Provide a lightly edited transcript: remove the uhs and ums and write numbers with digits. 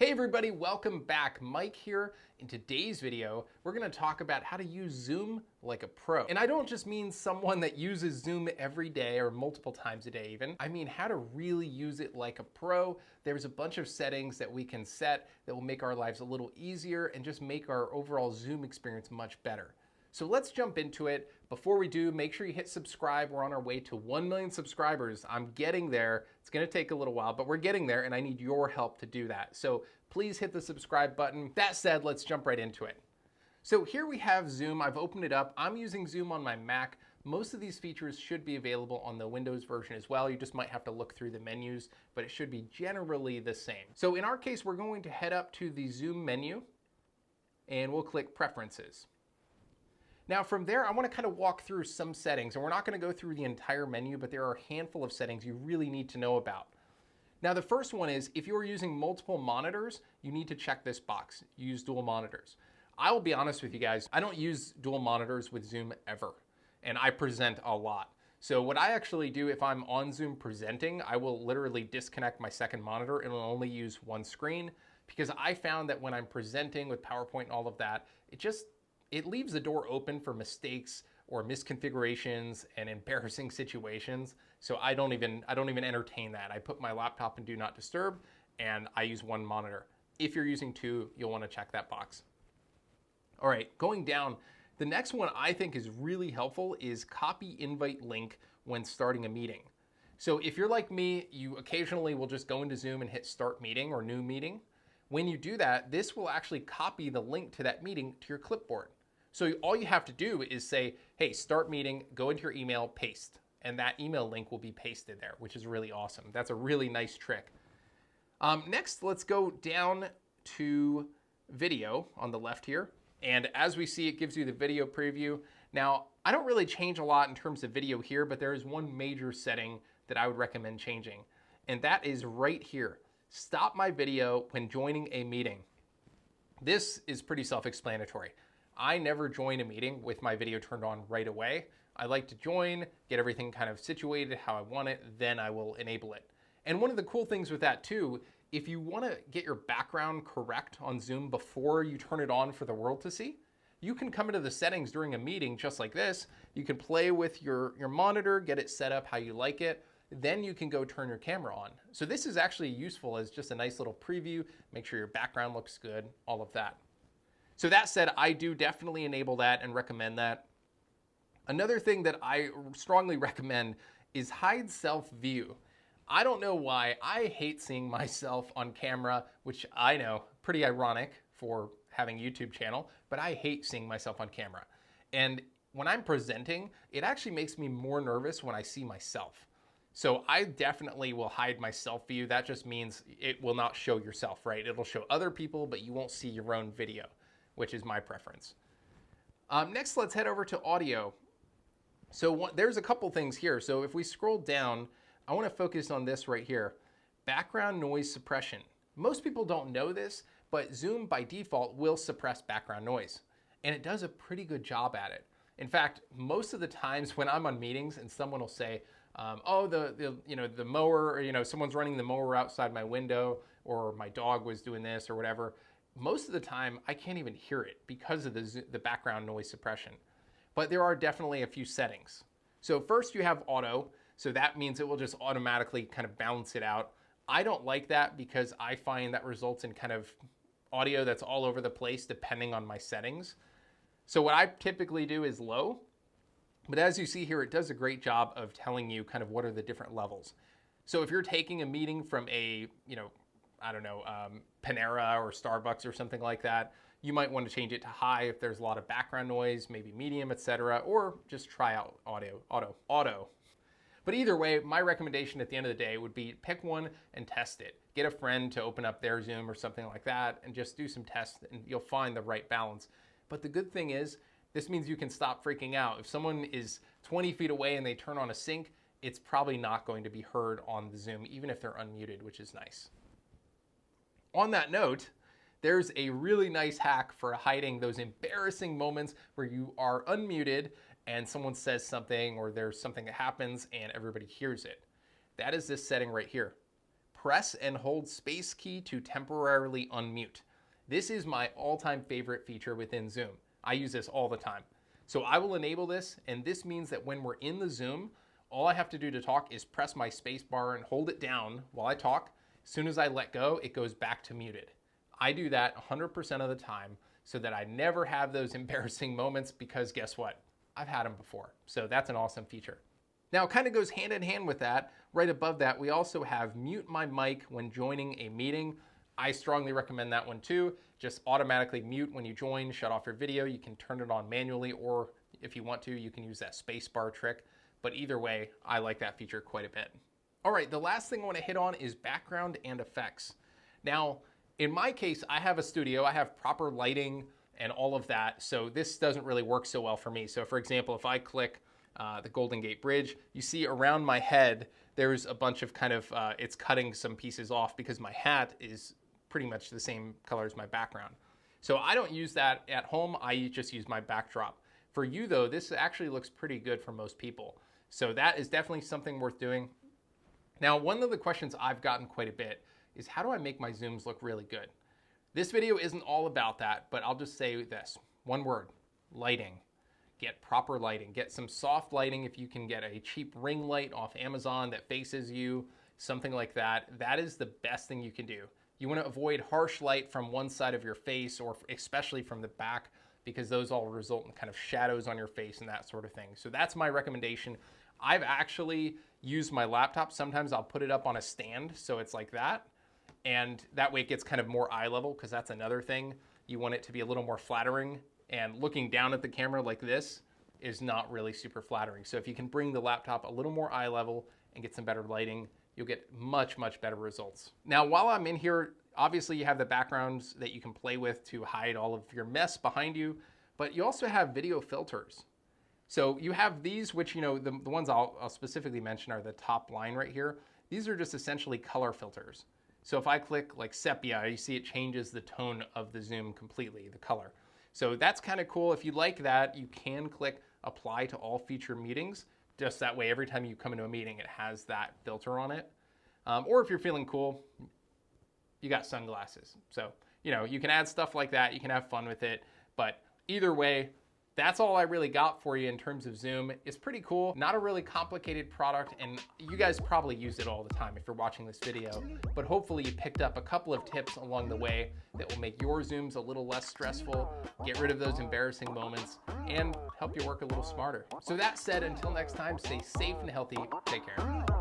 Hey everybody, welcome back. Mike here. In today's video, we're gonna talk about how to use Zoom like a pro. And I don't just mean someone that uses Zoom every day or multiple times a day even. I mean how to really use it like a pro. There's a bunch of settings that we can set that will make our lives a little easier and just make our overall Zoom experience much better. So let's jump into it. Before we do, make sure you hit subscribe. We're on our way to 1 million subscribers. I'm getting there. It's gonna take a little while, but we're getting there and I need your help to do that. So please hit the subscribe button. That said, let's jump right into it. So here we have Zoom. I've opened it up. I'm using Zoom on my Mac. Most of these features should be available on the Windows version as well. You just might have to look through the menus, but it should be generally the same. So in our case, we're going to head up to the Zoom menu and we'll click Preferences. Now from there, I want to kind of walk through some settings, and we're not going to go through the entire menu, but there are a handful of settings you really need to know about. Now the first one is, if you're using multiple monitors, you need to check this box, use dual monitors. I will be honest with you guys, I don't use dual monitors with Zoom ever, and I present a lot. So what I actually do if I'm on Zoom presenting, I will literally disconnect my second monitor and will only use one screen, because I found that when I'm presenting with PowerPoint and all of that, it leaves the door open for mistakes or misconfigurations and embarrassing situations. So I don't even entertain that. I put my laptop in Do Not Disturb and I use one monitor. If you're using two, you'll want to check that box. All right, going down, the next one I think is really helpful is copy invite link when starting a meeting. So if you're like me, you occasionally will just go into Zoom and hit start meeting or new meeting. When you do that, this will actually copy the link to that meeting to your clipboard. So all you have to do is say, hey, start meeting, go into your email, paste, and that email link will be pasted there, which is really awesome. That's a really nice trick. Next, let's go down to video on the left here. And as we see, it gives you the video preview. Now, I don't really change a lot in terms of video here, but there is one major setting that I would recommend changing, and that is right here. Stop my video when joining a meeting. This is pretty self-explanatory. I never join a meeting with my video turned on right away. I like to join, get everything kind of situated how I want it, then I will enable it. And one of the cool things with that too, if you want to get your background correct on Zoom before you turn it on for the world to see, you can come into the settings during a meeting just like this. You can play with your monitor, get it set up how you like it, then you can go turn your camera on. So this is actually useful as just a nice little preview, make sure your background looks good, all of that. So that said, I do definitely enable that and recommend that. Another thing that I strongly recommend is hide self-view. I don't know why, I hate seeing myself on camera, which I know, pretty ironic for having a YouTube channel, but I hate seeing myself on camera. And when I'm presenting, it actually makes me more nervous when I see myself. So I definitely will hide my self-view. That just means it will not show yourself, right? It'll show other people, but you won't see your own video, which is my preference. Next, let's head over to audio. So there's a couple things here. So if we scroll down, I want to focus on this right here, background noise suppression. Most people don't know this, but Zoom by default will suppress background noise, and it does a pretty good job at it. In fact, most of the times when I'm on meetings and someone will say, oh, the mower, or, someone's running the mower outside my window, or my dog was doing this or whatever, most of the time I can't even hear it because of the background noise suppression. But there are definitely a few settings. So first you have auto, so that means it will just automatically kind of balance it out. I don't like that because I find that results in kind of audio that's all over the place depending on my settings. So what I typically do is low, but as you see here, it does a great job of telling you kind of what are the different levels. So if you're taking a meeting from a, Panera or Starbucks or something like that, you might want to change it to high if there's a lot of background noise, maybe medium, etc., or just try out auto. But either way, my recommendation at the end of the day would be pick one and test it. Get a friend to open up their Zoom or something like that and just do some tests and you'll find the right balance. But the good thing is, this means you can stop freaking out. If someone is 20 feet away and they turn on a sync, it's probably not going to be heard on the Zoom, even if they're unmuted, which is nice. On that note, there's a really nice hack for hiding those embarrassing moments where you are unmuted and someone says something or there's something that happens and everybody hears it. That is this setting right here. press and hold space key to temporarily unmute. This is my all-time favorite feature within Zoom. I use this all the time. So I will enable this, and this means that when we're in the Zoom, all I have to do to talk is press my space bar and hold it down while I talk. As soon as I let go, it goes back to muted. I do that 100% of the time so that I never have those embarrassing moments, because guess what? I've had them before. So that's an awesome feature. Now, it kind of goes hand in hand with that. Right above that, we also have mute my mic when joining a meeting. I strongly recommend that one too. Just automatically mute when you join, shut off your video. You can turn it on manually, or if you want to, you can use that space bar trick. But either way, I like that feature quite a bit. All right, the last thing I want to hit on is background and effects. Now, in my case, I have a studio, I have proper lighting and all of that, so this doesn't really work so well for me. So for example, if I click the Golden Gate Bridge, you see around my head, there's a bunch of kind of, it's cutting some pieces off because my hat is pretty much the same color as my background. So I don't use that at home, I just use my backdrop. For you though, this actually looks pretty good for most people. So that is definitely something worth doing. Now, one of the questions I've gotten quite a bit is, how do I make my Zooms look really good? This video isn't all about that, but I'll just say this, one word: lighting. Get proper lighting. Get some soft lighting. If you can get a cheap ring light off Amazon that faces you, something like that, that is the best thing you can do. You want to avoid harsh light from one side of your face, or especially from the back, because those all result in kind of shadows on your face and that sort of thing. So that's my recommendation. I've actually used my laptop. Sometimes I'll put it up on a stand, so it's like that. And that way it gets kind of more eye level, because that's another thing. You want it to be a little more flattering, and looking down at the camera like this is not really super flattering. So if you can bring the laptop a little more eye level and get some better lighting, you'll get much, much better results. Now, while I'm in here, obviously you have the backgrounds that you can play with to hide all of your mess behind you, but you also have video filters. So you have these, which, you know, the ones I'll specifically mention are the top line right here. These are just essentially color filters. So if I click like sepia, you see it changes the tone of the Zoom completely, the color. So that's kind of cool. If you like that, you can click apply to all future meetings. Just that way, every time you come into a meeting, it has that filter on it. Or if you're feeling cool, you got sunglasses. So, you know, you can add stuff like that. You can have fun with it. But either way, that's all I really got for you in terms of Zoom. It's pretty cool, not a really complicated product, and you guys probably use it all the time if you're watching this video, but hopefully you picked up a couple of tips along the way that will make your Zooms a little less stressful, get rid of those embarrassing moments, and help you work a little smarter. So that said, until next time, stay safe and healthy. Take care.